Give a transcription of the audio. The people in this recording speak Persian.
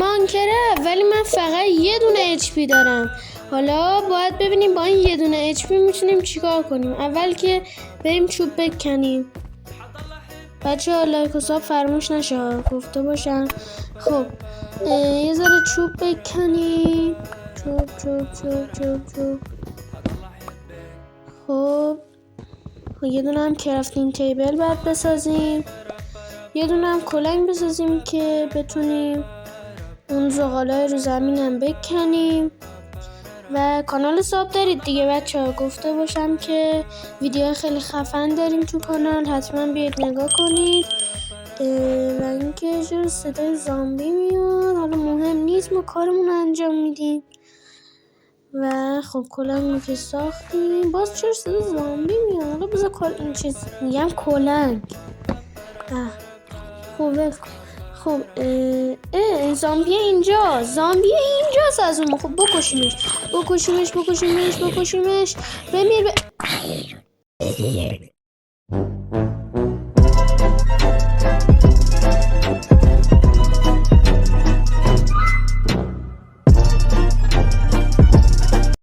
بانکره، ولی من فقط یه دونه اچ پی دارم. حالا باید ببینیم با این یه دونه اچ پی میتونیم چیکار کنیم. اول که بریم چوب بکنیم. بچه ها لایک و ساب فراموش نشه گفته باشم. خب یه ذره چوب بکنیم. چوب. خب یه دونه هم کرافتینگ تیبل باید بسازیم. یه دونه هم کلنگ بسازیم که بتونیم اون زغالای رو زمینم بکنیم. و کانال ساب دارید دیگه بچه ها، گفته باشم که ویدیو خیلی خفن داریم تو کانال، حتما بیاید نگاه کنید. و اینکه چرا صدای زامبی میاد، حالا مهم نیست، ما کارمون انجام میدیم. و خب کلنگ که ساختیم، باز چرا صدای زامبی میاد؟ حالا بذار این چیز میگم کلنگ. خب زامبی اینجاست از اون. خب بکشیمش. بمیر